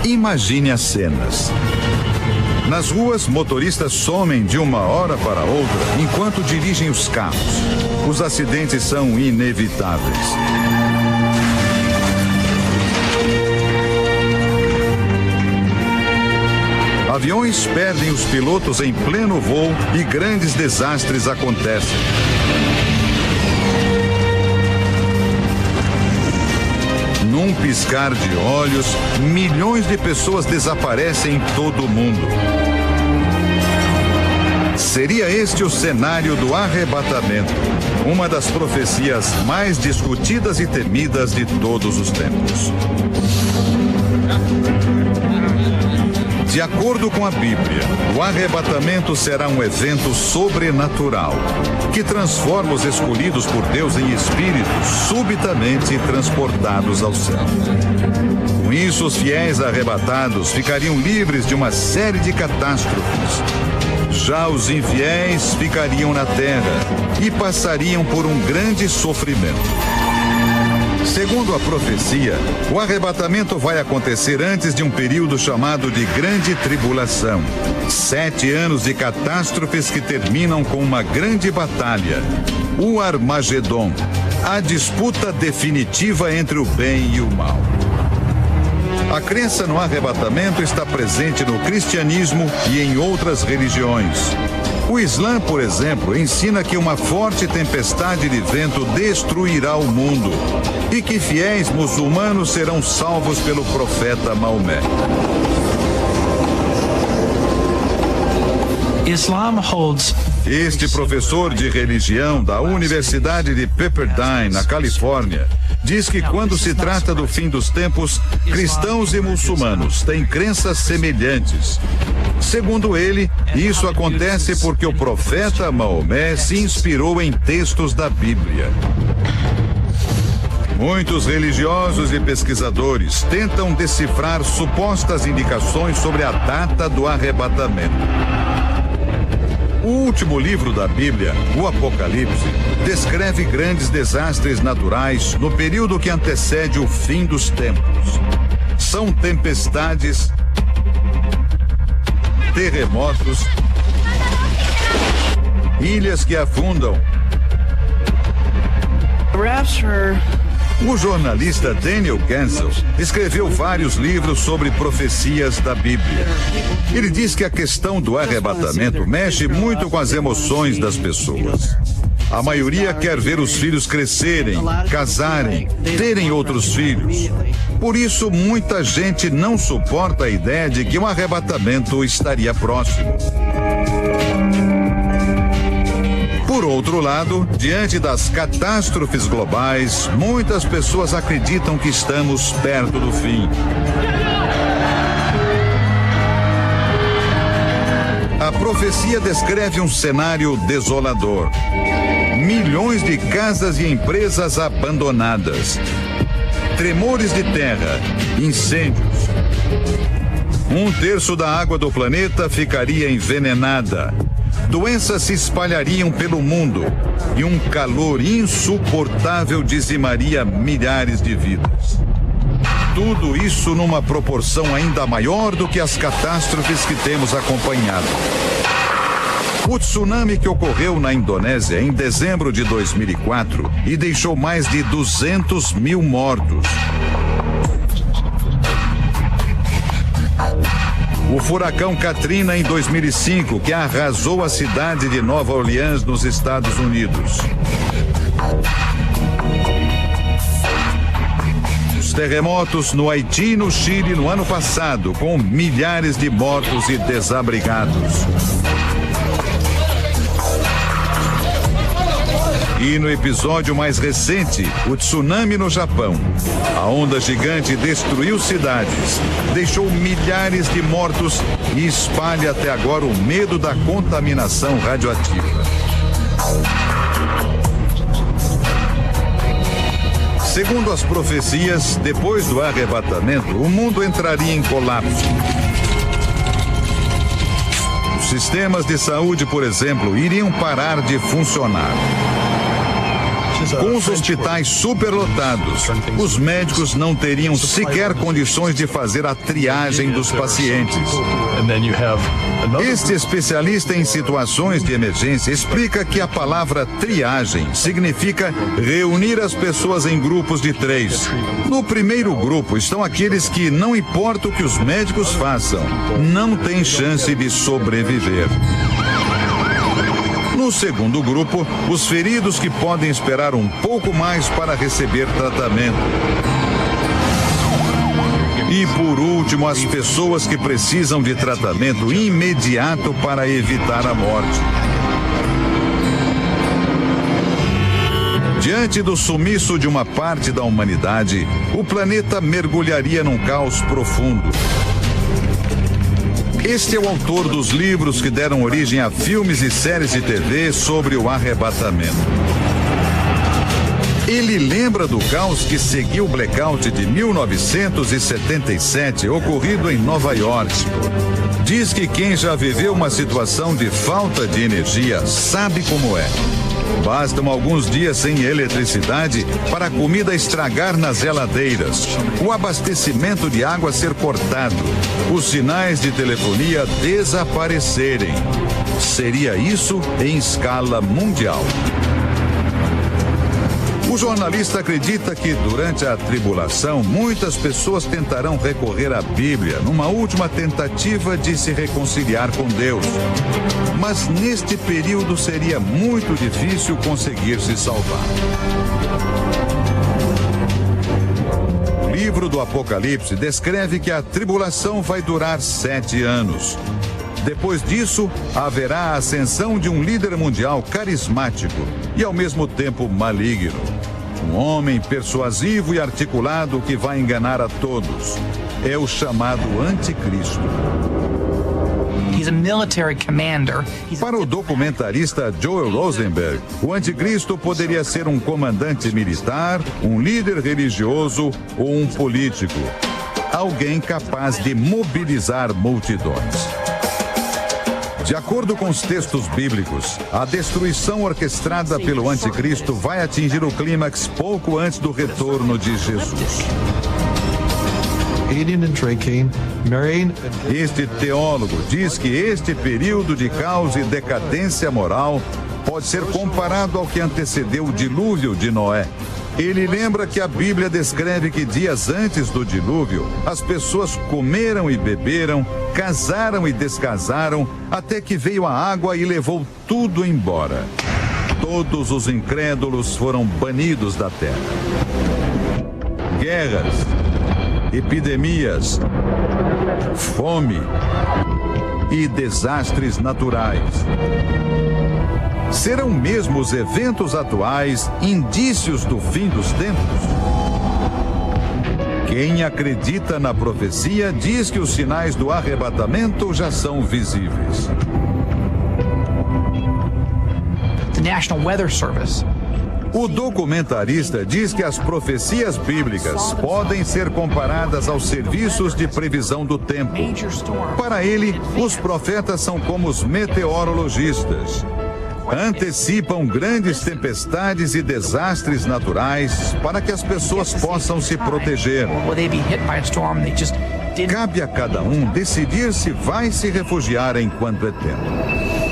Imagine as cenas. Nas ruas, motoristas somem de uma hora para outra enquanto dirigem os carros. Os acidentes são inevitáveis. Aviões perdem os pilotos em pleno voo e grandes desastres acontecem. Num piscar de olhos, milhões de pessoas desaparecem em todo o mundo. Seria este o cenário do arrebatamento, uma das profecias mais discutidas e temidas de todos os tempos. De acordo com a Bíblia, o arrebatamento será um evento sobrenatural, que transforma os escolhidos por Deus em espíritos subitamente transportados ao céu. Com isso, os fiéis arrebatados ficariam livres de uma série de catástrofes. Já os infiéis ficariam na terra e passariam por um grande sofrimento. Segundo a profecia, o arrebatamento vai acontecer antes de um período chamado de Grande Tribulação. 7 anos de catástrofes que terminam com uma grande batalha, o Armagedon, a disputa definitiva entre o bem e o mal. A crença no arrebatamento está presente no cristianismo e em outras religiões. O Islã, por exemplo, ensina que uma forte tempestade de vento destruirá o mundo e que fiéis muçulmanos serão salvos pelo profeta Maomé. Este professor de religião da Universidade de Pepperdine, na Califórnia, diz que quando se trata do fim dos tempos, cristãos e muçulmanos têm crenças semelhantes. Segundo ele, isso acontece porque o profeta Maomé se inspirou em textos da Bíblia. Muitos religiosos e pesquisadores tentam decifrar supostas indicações sobre a data do arrebatamento. O último livro da Bíblia, o Apocalipse, descreve grandes desastres naturais no período que antecede o fim dos tempos. São tempestades, terremotos, ilhas que afundam. O jornalista Daniel Gansel escreveu vários livros sobre profecias da Bíblia. Ele diz que a questão do arrebatamento mexe muito com as emoções das pessoas. A maioria quer ver os filhos crescerem, casarem, terem outros filhos. Por isso, muita gente não suporta a ideia de que um arrebatamento estaria próximo. Por outro lado, diante das catástrofes globais, muitas pessoas acreditam que estamos perto do fim. A profecia descreve um cenário desolador. Milhões de casas e empresas abandonadas. Tremores de terra, incêndios. 1/3 da água do planeta ficaria envenenada. Doenças se espalhariam pelo mundo e um calor insuportável dizimaria milhares de vidas. Tudo isso numa proporção ainda maior do que as catástrofes que temos acompanhado. O tsunami que ocorreu na Indonésia em dezembro de 2004 e deixou mais de 200 mil mortos. O furacão Katrina em 2005, que arrasou a cidade de Nova Orleans, nos Estados Unidos. Os terremotos no Haiti e no Chile no ano passado, com milhares de mortos e desabrigados. E no episódio mais recente, o tsunami no Japão. A onda gigante destruiu cidades, deixou milhares de mortos e espalha até agora o medo da contaminação radioativa. Segundo as profecias, depois do arrebatamento, o mundo entraria em colapso. Os sistemas de saúde, por exemplo, iriam parar de funcionar. Com os hospitais superlotados, os médicos não teriam sequer condições de fazer a triagem dos pacientes. Este especialista em situações de emergência explica que a palavra triagem significa reunir as pessoas em grupos de 3. No primeiro grupo estão aqueles que, não importa o que os médicos façam, não têm chance de sobreviver. No segundo grupo, os feridos que podem esperar um pouco mais para receber tratamento. E, por último, as pessoas que precisam de tratamento imediato para evitar a morte. Diante do sumiço de uma parte da humanidade, o planeta mergulharia num caos profundo. Este é o autor dos livros que deram origem a filmes e séries de TV sobre o arrebatamento. Ele lembra do caos que seguiu o blackout de 1977, ocorrido em Nova York. Diz que quem já viveu uma situação de falta de energia sabe como é. Bastam alguns dias sem eletricidade para a comida estragar nas geladeiras, o abastecimento de água ser cortado, os sinais de telefonia desaparecerem. Seria isso em escala mundial. O jornalista acredita que, durante a tribulação, muitas pessoas tentarão recorrer à Bíblia numa última tentativa de se reconciliar com Deus. Mas neste período seria muito difícil conseguir se salvar. O livro do Apocalipse descreve que a tribulação vai durar 7 anos. Depois disso, haverá a ascensão de um líder mundial carismático e, ao mesmo tempo, maligno. Um homem persuasivo e articulado que vai enganar a todos. É o chamado Anticristo. Para o documentarista Joel Rosenberg, o Anticristo poderia ser um comandante militar, um líder religioso ou um político. Alguém capaz de mobilizar multidões. De acordo com os textos bíblicos, a destruição orquestrada pelo Anticristo vai atingir o clímax pouco antes do retorno de Jesus. Este teólogo diz que este período de caos e decadência moral pode ser comparado ao que antecedeu o dilúvio de Noé. Ele lembra que a Bíblia descreve que dias antes do dilúvio, as pessoas comeram e beberam, casaram e descasaram, até que veio a água e levou tudo embora. Todos os incrédulos foram banidos da terra. Guerras, epidemias, fome e desastres naturais. Serão mesmo os eventos atuais indícios do fim dos tempos? Quem acredita na profecia diz que os sinais do arrebatamento já são visíveis. The National Weather Service. O documentarista diz que as profecias bíblicas podem ser comparadas aos serviços de previsão do tempo. Para ele, os profetas são como os meteorologistas. Antecipam grandes tempestades e desastres naturais para que as pessoas possam se proteger. Cabe a cada um decidir se vai se refugiar enquanto é tempo.